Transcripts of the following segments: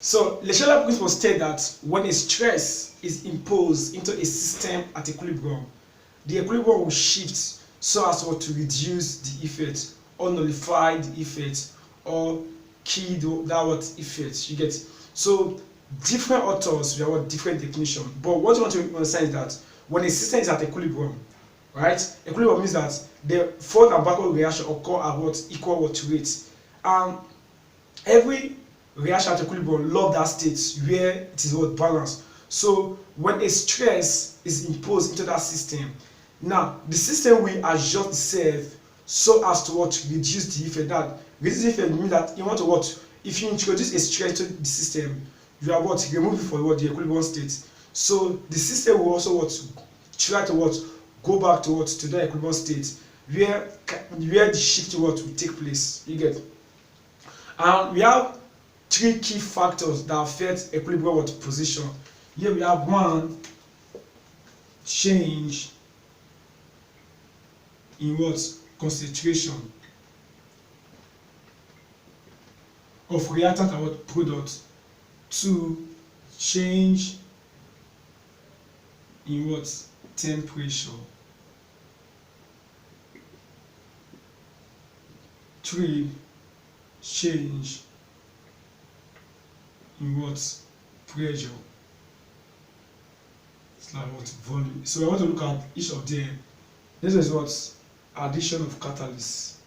So the Chatelier principle states that when a stress is imposed into a system at equilibrium, the equilibrium will shift so as to reduce the effect or nullify the effect or kill that what effect. You get? So different authors will have different definition, but what you want to understand is that when a system is at equilibrium, right? Equilibrium means that the forward and backward reaction occur at what equal what rate. Every reaction at equilibrium love that state where it is what balance. So when a stress is imposed into that system, now the system will adjust itself so as to what reduce the effect. That reduce the effect means that you want to what, if you introduce a stress to the system, you are what remove it from what the equilibrium state. So the system will also what try to what go back to what to the equilibrium state where the shift to what will take place. You get? And we have three key factors that affect equilibrium what position. Here we have one, change in what concentration of reactant and what product. Two, change in what temperature. Three, change in what pressure. It's like what volume. So I want to look at each of them. This is what addition of catalysts.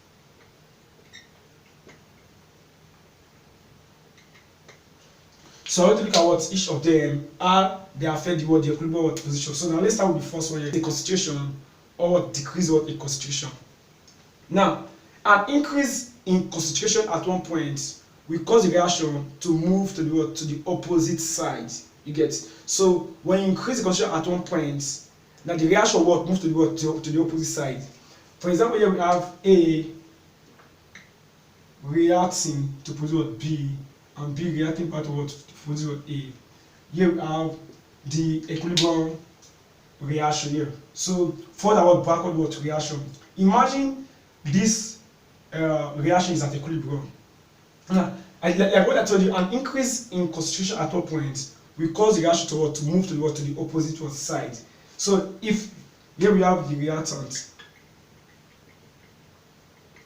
So I want to look at what each of them are. They affect the what the equilibrium what position. So now let's start with the first one here, the concentration or decrease what in concentration. Now an increase in concentration at one point will cause the reaction to move to the opposite side. You get? So when you increase the concentration at one point, now the reaction will move to the opposite side. For example, here we have A reacting to produce what B, and B reacting back to what to produce what A. Here we have the equilibrium reaction here. So forward what backward what reaction. Imagine this reaction is at equilibrium. Now, like what I told you, an increase in concentration at one point will cause the reaction to move to the opposite side. So if here we have the reactant,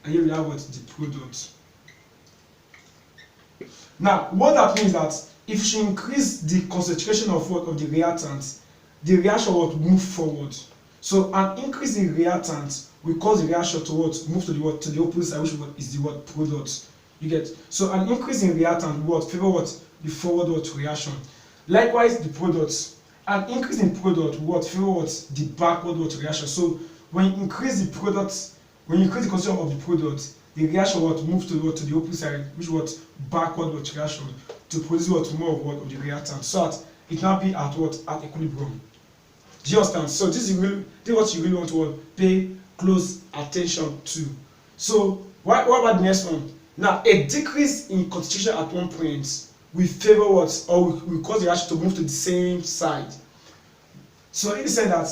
and here we have what the product. Now, what that means that if you increase the concentration of the reactant, the reaction will move forward. So an increase in reactant will cause the reaction to move to the opposite side, which is the product. You get? So an increase in reactant will favor the forward reaction. Likewise, the product, an increase in product will favor the backward reaction. So when you increase the product, when you increase the concentration of the product, the reaction will move to the opposite side, which backward reaction to produce more of the reactant, so that it now be at equilibrium. Do you understand? So this is what you really want to pay close attention to. So what about the next one? Now, a decrease in concentration at one point will favor or will cause the reaction to move to the same side. So it said that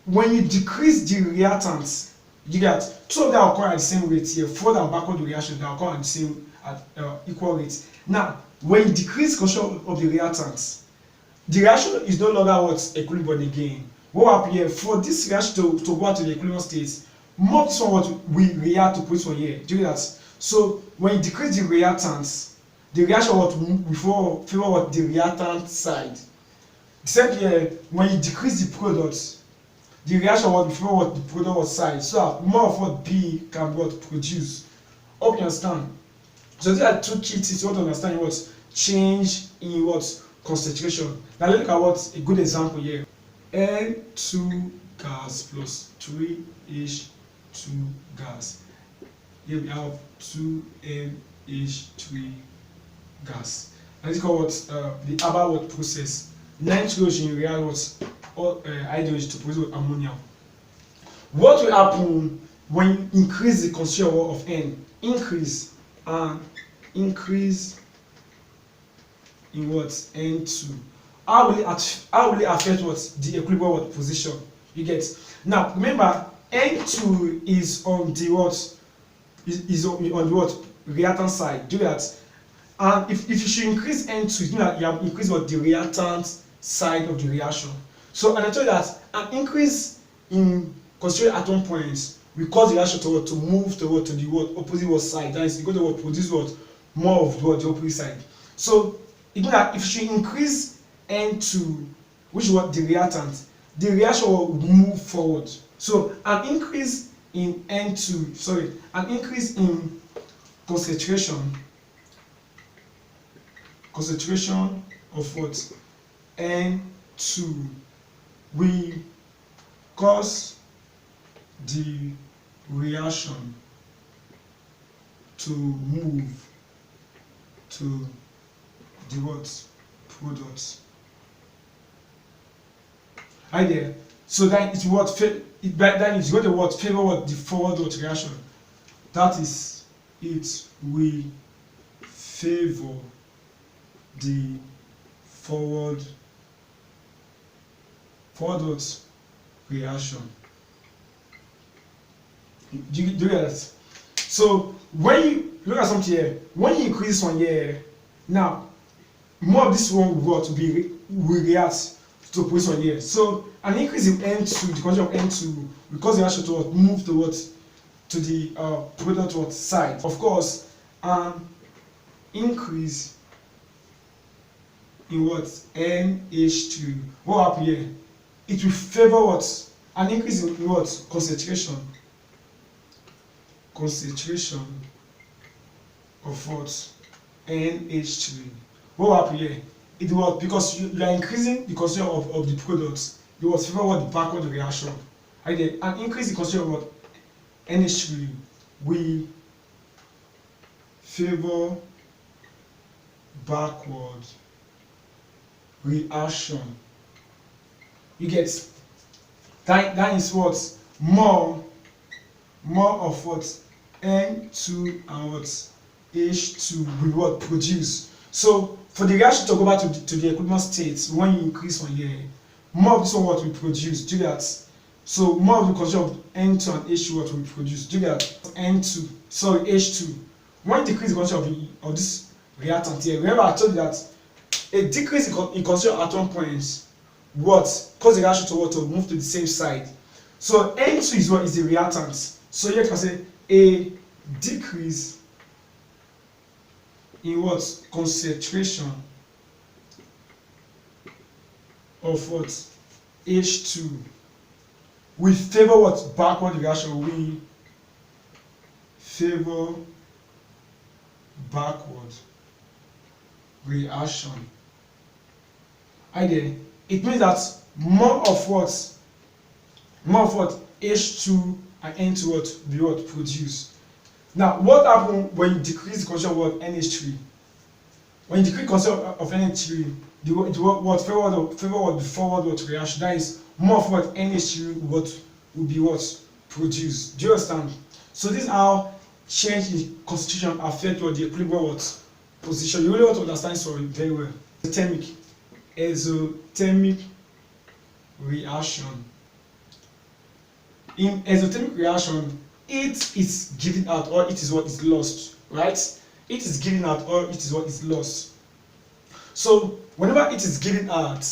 when you decrease the reactants, you get two of them occur at the same rate here. Forward and backward reaction, they occur at the same equal rate. Now, when you decrease concentration of the reactants, the reaction is no longer equilibrium again. What happens here? For this reaction to go to the equilibrium state, more of this one we react to produce one here. Do you get that? So when you decrease the reactants, the reaction will favor the reactant side. The same here, when you decrease the product, the reaction will favor the product side, so that more of what B can be produce. Hope you understand. So these are two key things you want to understand change in concentration. Now let's look at a good example here. N2 gas plus 3H2 gas. Here we have 2NH3 gas. And it's called the Haber process. Nitrogen reacts hydrogen to produce ammonia. What will happen when you increase the concentration of N? Increase in N2. How will it affect the equilibrium position? You get? Now remember, N2 is on the is on the reactant side. Do that. And if you should increase N2, it means that you have increased what the reactant side of the reaction. So, and I told you that an increase in concentrated atom points will cause the reaction to move to the opposite side. That is, you go to produce more of the opposite side. So it means that if you should increase N2, which is what the reactant, the reaction will move forward. So an increase in N2, sorry, an increase in concentration of what N2 will cause the reaction to move to the product. Right there. So then it's then it's going to favor the forward reaction. That is, it will favor the forward reaction. Do you get that? So when you look at something here, when you increase one here, now more of this one will react to produce one here. So an increase in N2, the concentration of N2, will cause the reaction to move to the product side. Of course, an increase in NH3. What happen here? It will favor an increase in concentration of NH3. What happen here? It will, because you are increasing the concentration of the products, you will favor the backward reaction. Right? An increase in concentration of NH3 will favor backward reaction. You get that is more of N2 and H2 will produce. So for the reaction to go back to the equilibrium state, when you increase one here, more of this one will produce. Do that. So more of the concentration of N2 and H2 will produce. Do that. H2. When you decrease the concentration of this reactant here, remember I told you that a decrease in concentration of atom points cause the reaction to move to the same side. So N2 is the reactant. So here you can say a decrease in concentration of H2 will favor backward reaction. We favor backward reaction. It means that more of H2 and N2 will be produce. Now, what happens when you decrease the concentration of NH3? When you decrease the concentration of NH3, favor the forward reaction. That is, more of NH3 will be produced. Do you understand? So this is how change in concentration affect the equilibrium position. You really want to understand this very well. Exothermic reaction. In exothermic reaction, it is given out or it is what is lost, right? It is given out or it is what is lost. So whenever it is given out,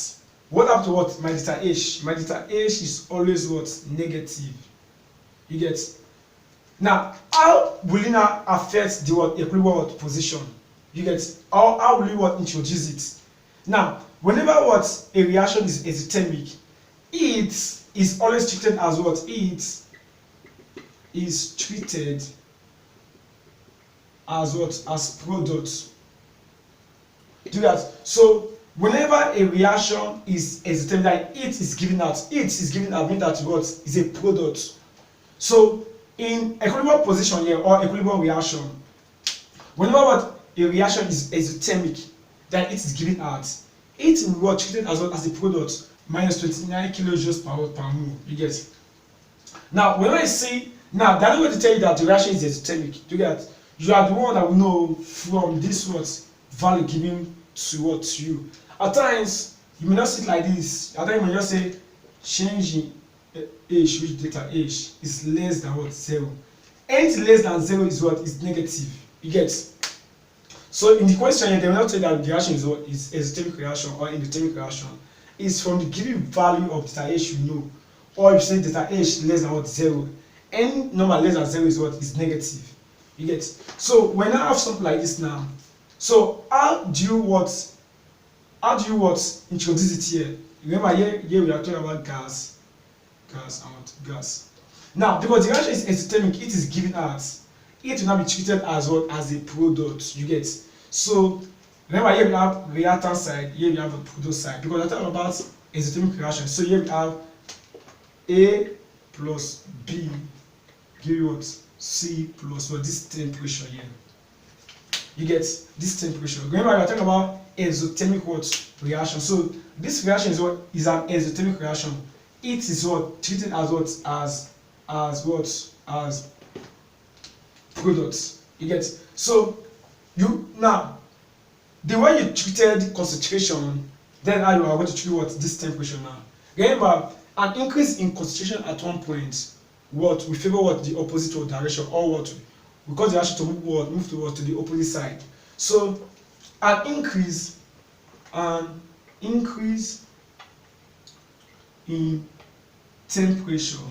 what happens to my delta H? My delta H is always negative. You get? Now, how will it now affect the equilibrium position? You get? How will you introduce it? Now, whenever a reaction is exothermic, it is always treated as It is treated as product. Do that. So whenever a reaction is exothermic, like it is given out means that is a product. So in equilibrium position here or equilibrium reaction, whenever a reaction is exothermic, then it is given out. It will be treated as a product, minus 29 kilojoules per mole. You get? Now, when I say now, that is going to tell you that the reaction is exothermic. You get? You are the one that will know from this value given to you. At times, you may not see it like this. At times, you may just say change in H, which delta H is less than 0. Anything less than 0 is negative. You get? So in the question here, they will not say that the reaction is what is exothermic reaction or endothermic reaction. It's from the given value of delta H you know, or if you say delta H less than what 0, any number less than 0 is what is negative. You get. So when I have something like this now, so how do you introduce it here? Remember here we are talking about gas and gas. Now because the reaction is exothermic, it is given as it will now be treated as what as a product. You get. So remember here we have reactant side, here we have a product side, because we're talking about exothermic reaction. So here we have A plus B give you what C plus what this temperature here. You get this temperature. Remember we are talking about exothermic what reaction. So this reaction is what is an exothermic reaction. It is what treated as what as products. You get. So you now the way you treated concentration, then how you are going to treat what this temperature now. Remember, an increase in concentration at one point, what we favor what the opposite of direction, or what we cause the reaction to move towards to the opposite side. So an increase in temperature,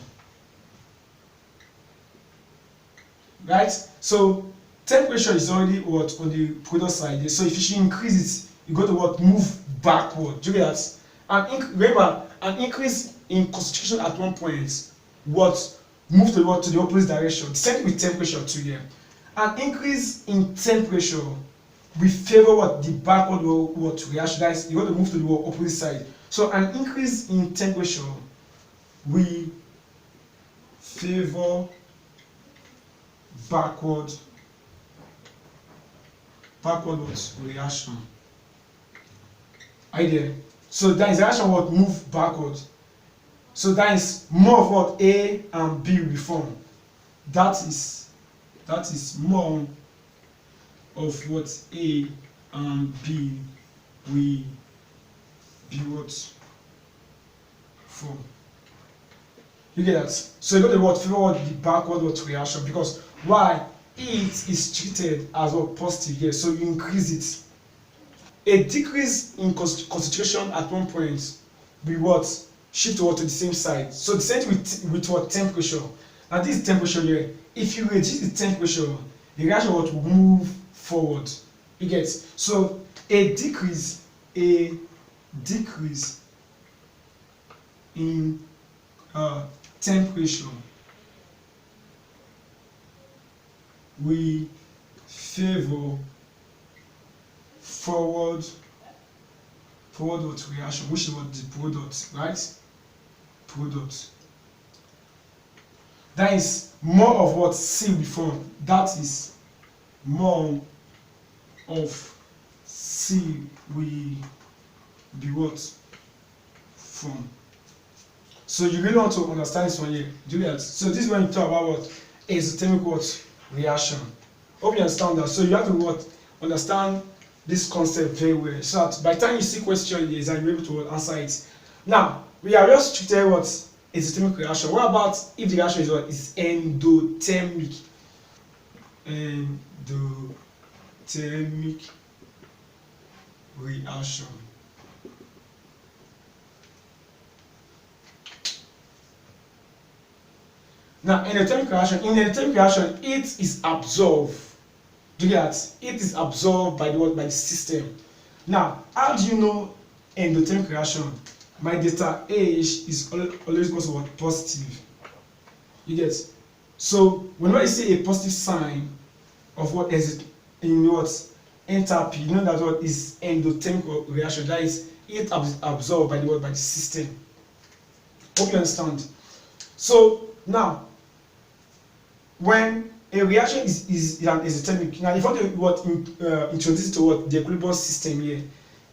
right? So temperature is already what on the product side. So if you should increase it, you go to what move backward. Do you get that? And remember, an increase in concentration at one point, what move to what to the opposite direction. Same with temperature too here. An increase in temperature, we favor what the backward what reaction. That is, you want to move to the opposite side. So an increase in temperature, we favor backward what reaction. Are you there? So that is reaction what move backward. So that is more of what A and B will form. That is more of what A and B will be what form. You get that? So you got the word favor what the backward what reaction, because why? It is treated as what positive here, so you increase it. A decrease in concentration at one point will what shift to the same side. So the same with what temperature. Now this is temperature here. If you reduce the temperature, the reaction will move forward. You get. So a decrease in temperature, we favor forward what reaction, which is what the product, right? Product. That is more of what C will form. That is more of C will be what form. So you really want to understand this one here. Do that. So this is when you talk about what exothermic what reaction. Hope you understand that. So you have to what understand this concept very well, so that by the time you see question in the exam, you're able to answer it. Now we have just treated what exothermic reaction. What about if the reaction is what is endothermic? Endothermic reaction. Now in endothermic reaction, it is absorbed. Do you get that? It is absorbed by the system. Now, how do you know endothermic reaction? My delta H is always equal to what? Positive. You get. So whenever you see a positive sign of what is it in what enthalpy, you know that what is endothermic reaction. That is it absorbed by the system. Hope you understand. So now, when a reaction is an exothermic. Now, if you want to introduce it to what the equilibrium system here,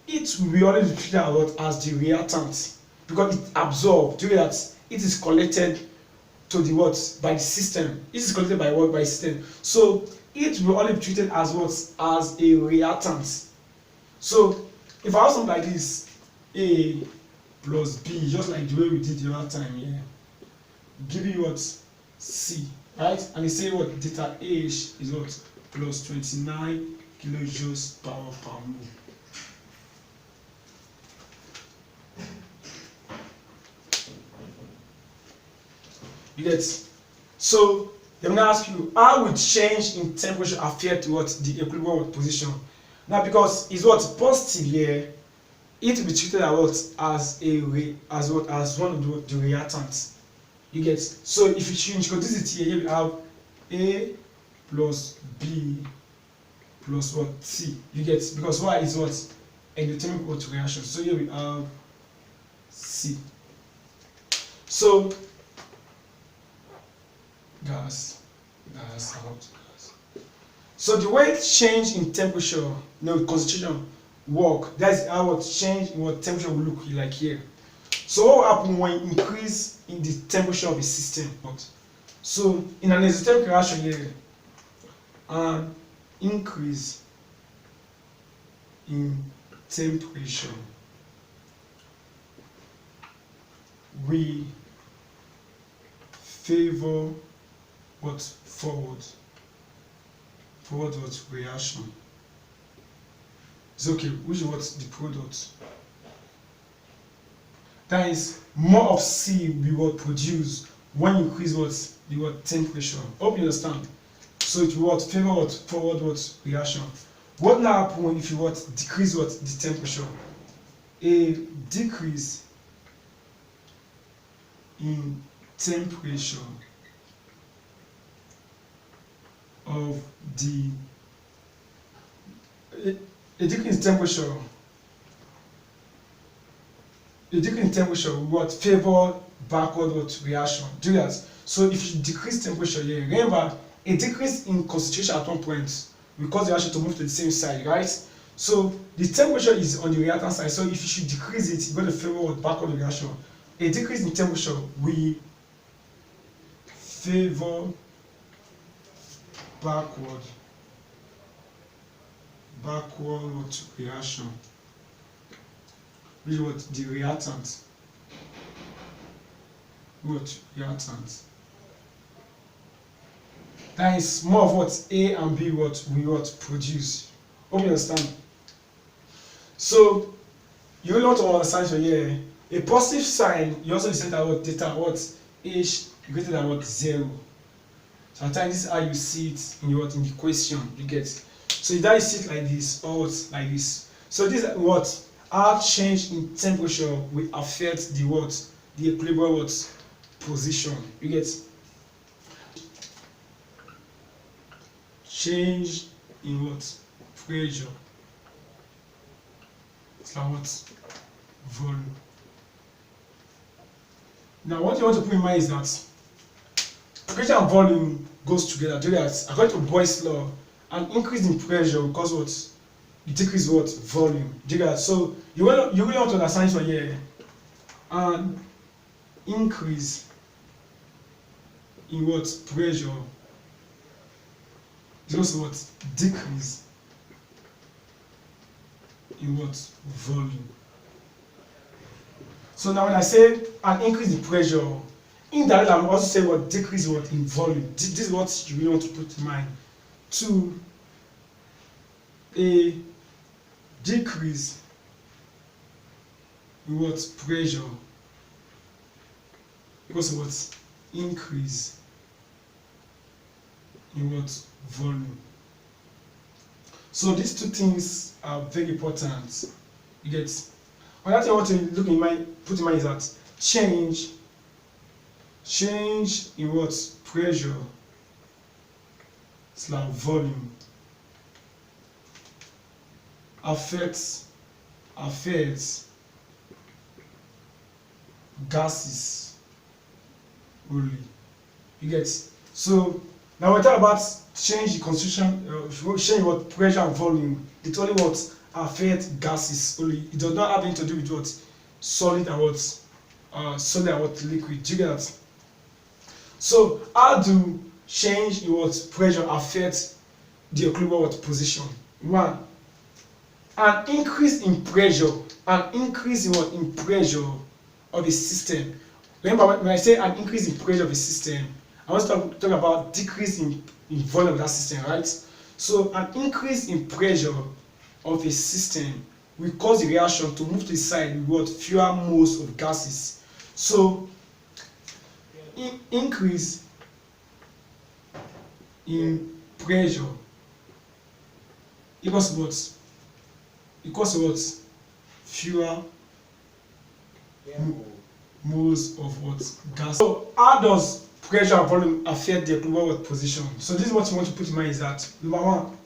it will be always treated as the reactant, because it absorbed. Do you know that it is collected to the what by the system? It is collected by what by system. So it will only be treated as what as a reactant. So if I have something like this, A plus B, just like the way we did the other time here, give you what C. Right? And you say what delta H is what plus 29 kilojoules power per mole. You get? So they will now ask you, how will change in temperature affect what the equilibrium position? Now, because it's what positive here, it will be treated as what as one of the reactants. You get? So if you change, because this is here, you have A plus B plus what C. You get? Because Y is what endothermic what reaction. So here we have C. So gas, out, gas. So the way change in temperature, concentration work, that's how what change in what temperature will look like here. So what will happen when you increase in the temperature of a system? So in an exothermic reaction here, an increase in temperature we favor what forward what reaction. It's okay, which is what the product. That is more of C will be what produced when you increase the temperature. Hope you understand. So it will favor forward reaction. What now happen if you decrease the temperature? A decrease in temperature of the a decrease in temperature will favor backward reaction. Do that. So if you decrease temperature here, remember a decrease in concentration at one point will cause the reaction to move to the same side, right? So the temperature is on the reactant side. So if you should decrease it, you're going to favor backward reaction. A decrease in temperature will favor backward reaction, which is the reactant. Reactant. That is more of what A and B we produce. Hope you understand. So you will want to understand here. A positive sign, you also set out data H greater than 0. Sometimes this is how you see it in in the question you get. So either you see it like this or like this. So this is how change in temperature will affect the equilibrium position. You get? Change in pressure. It's like volume. Now what you want to put in mind is that pressure and volume goes together. Do that. According to Boyle's law, an increase in pressure will cause you decrease volume. Do that. So you really want to understand for here. An increase in pressure is also decrease in volume. So now when I say an increase in pressure, indirectly I'm also saying decrease in volume. This is what you really want to put in mind. To a decrease in pressure equals increase in volume. So these two things are very important. You get? Another thing I want to put in mind is that change in pressure / volume affects gases only. You get? So now we talk about change in concentration, change pressure and volume. It only affects gases only. It does not have anything to do with solid and solid and liquid. Do you get that? So how do change in pressure affect the equilibrium position? One, an increase in pressure, in pressure of a system. Remember when I say an increase in pressure of a system, I want to talk about decrease in volume of that system, right? So an increase in pressure of a system will cause the reaction to move to the side with what fewer moles of gases. So increase in pressure equals what? Equals what? Fewer moles of what? Gas. So how does pressure and volume affect the equilibrium position? So this is what you want to put in mind, is that number one,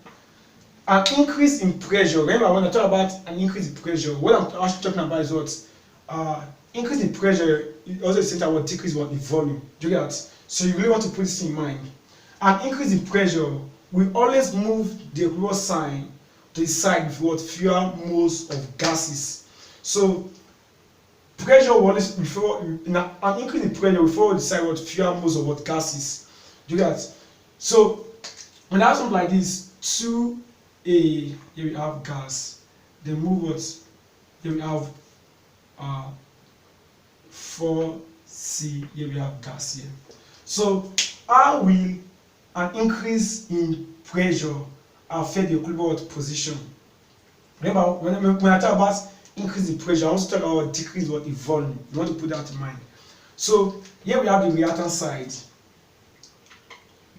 an increase in pressure. Remember when I talk about an increase in pressure, what I'm actually talking about is what? Increase in pressure also is that what decrease what the volume. Do you get that? So you really want to put this in mind. An increase in pressure will always move the equilibrium sign to the side with what fewer moles of gases. So pressure will always before an increase in pressure will follow the side what fewer moles of what gases. Do you get that? So when I have something like this, 2A, here we have gas, then move what? Here we have 4C, here we have gas here. So how will an increase in pressure affect the equilibrium position? Remember, when I talk about increase in pressure, I also talk about decrease what the volume. You want to put that in mind. So here we have the reactant side.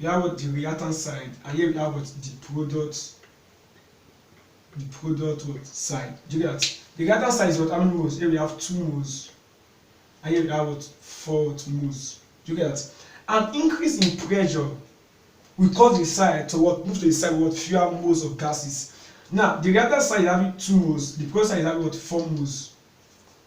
We have what the reactant side, and here we have what the product. The product what side. Do you get that? The reactant side is what how many moles? Here we have 2 moles, and here we have what 4 moles. Do you get that? An increase in pressure will cause the side to what move to the side with what fewer moles of gases. Now the reactant side is having 2 moles, the product side is having what 4 moles.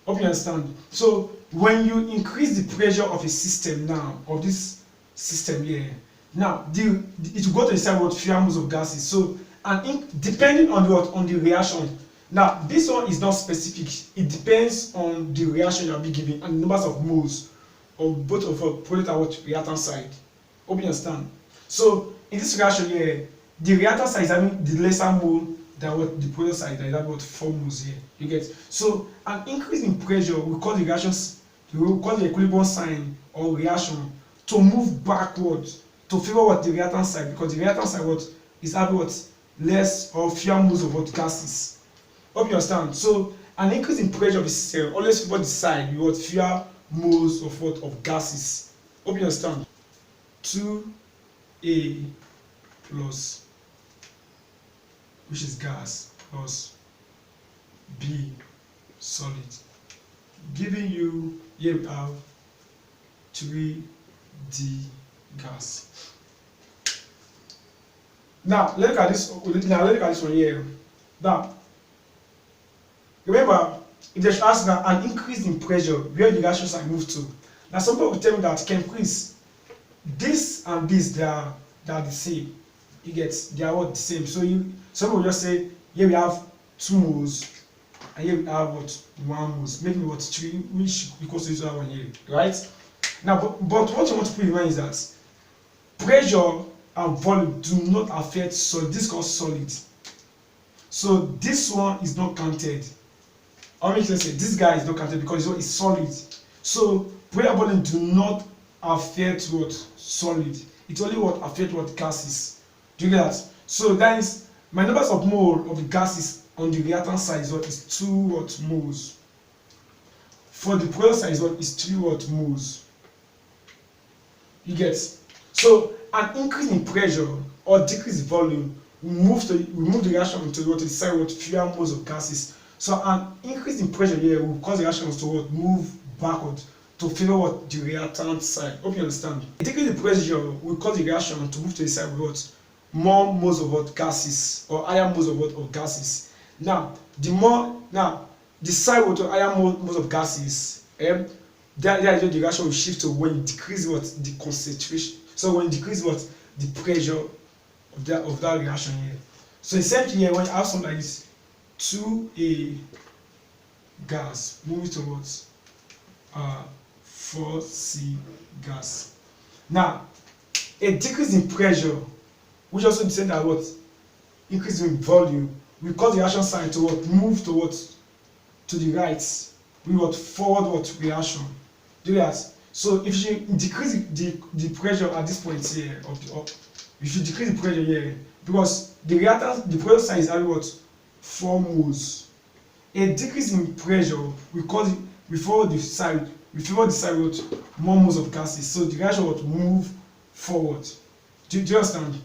Hope you understand. So when you increase the pressure of a system now, of this system here, now it will go to the side with fewer moles of gases. So depending on what on the reaction. Now this one is not specific. It depends on the reaction you are being given and the numbers of moles of both of our product and what reactant side. Hope you understand. So in this reaction here, the reactant side is having the lesser mole than what the product side that is having what 4 moles here. You get? So an increase in pressure will cause the reactions, will cause the equilibrium sign or reaction to move backwards to favor what the reactant side, because the reactant side what is having what less or fewer moles of what gases. Hope you understand. So an increase in pressure of the system always favor the side with what fewer moles of what of gases. Hope you understand. 2A plus, which is gas, plus B solid, giving you here we have 3D gas. Now let's look at this. Now let's look at this one here. Now remember, if they should ask now an increase in pressure, where the reaction side move to. Now some people will tell me that chemicals, this and this they are the same. You get, they are what the same. So some will just say here we have 2 moles and here we have what 1 moles, maybe what 3, which equals to this one here, right? Now but what you want to put in mind is that pressure and volume do not affect solid. This is called solid. So this one is not counted. I'll make sense. This guy is not counted because it's solid. So pressure and volume do not affect what solid. It only what affect what gases. Do you get that? So that is my numbers of mole of the gases on the reactant side is what is 2 what moles. For the product side is what is 3 what moles. You get? So an increase in pressure or decrease in volume will move the reaction to what is side what fewer moles of gases. So an increase in pressure here will cause the reactions to what move backward to favor what the reactant side. Hope you understand. A decrease in pressure will cause the reaction to move to the side with what more moles of what gases or higher moles of what of gases. Now the side with higher moles of gases, that the reaction will shift to when you decrease what the concentration. So when you decrease what the pressure of that reaction here. So essentially here when you have something like this, 2A gas moving towards 4C gas. Now a decrease in pressure, which also said that what increase in volume, will cause the reaction sign to what move towards to the right with what forward what reaction. Do that. So if you decrease the pressure at this point here if you decrease the pressure here, because the reactant, the product sign is having what? 4 moles. A decrease in pressure will cause we favor the side with more moles of gases, so the reaction will move forward. Do you understand?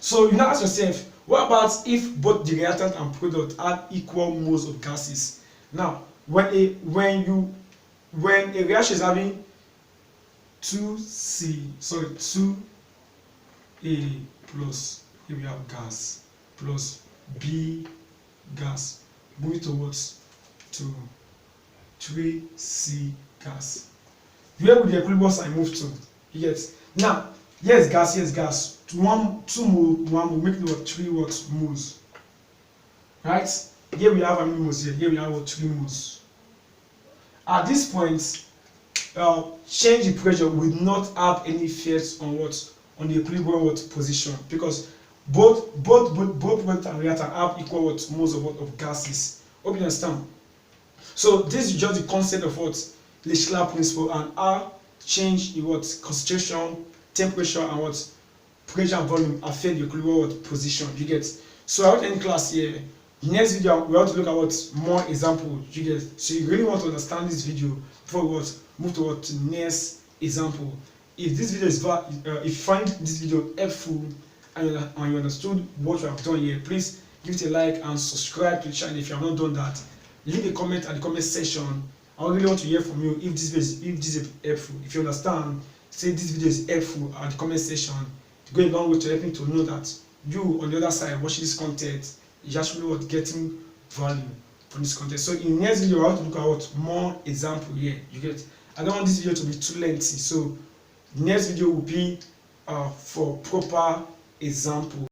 So you now ask yourself, what about if both the reactant and product had equal moles of gases? Now, when a reaction is having 2A plus, here we have gas, plus B gas, moving towards to 3C gas. Where would the equilibrium sign move to? You get? Now, here's gas. 2 mole, 1 mole, make it what? 3 what? Moles. Right? Here we have how many moles here? Here we have what? 3 moles. At this point, change in pressure will not have any effect on what? On the equilibrium what? Position, because both product and reactant have equal what? Moles of what? Of gases. Hope you understand. So this is just the concept of what? The Chatelier principle, and how change in what? Concentration, temperature, and what? Pressure and volume affect the equilibrium what? Position. You get? So I want to end class here. Next video we want to look at what? More example. You get? So you really want to understand this video before we what? Move to what? Next example. If this video is if you find this video helpful and you understood what we have done here, please give it a like and subscribe to the channel if you have not done that. Leave a comment at the comment section. I really want to hear from you if this is helpful. If you understand, say this video is helpful at the comment section. To go a long way to help me to know that you on the other side watching this content is actually what? Getting value from this content. So in the next video I want to look at what? More example here. You get? I don't want this video to be too lengthy, so the next video will be for proper example.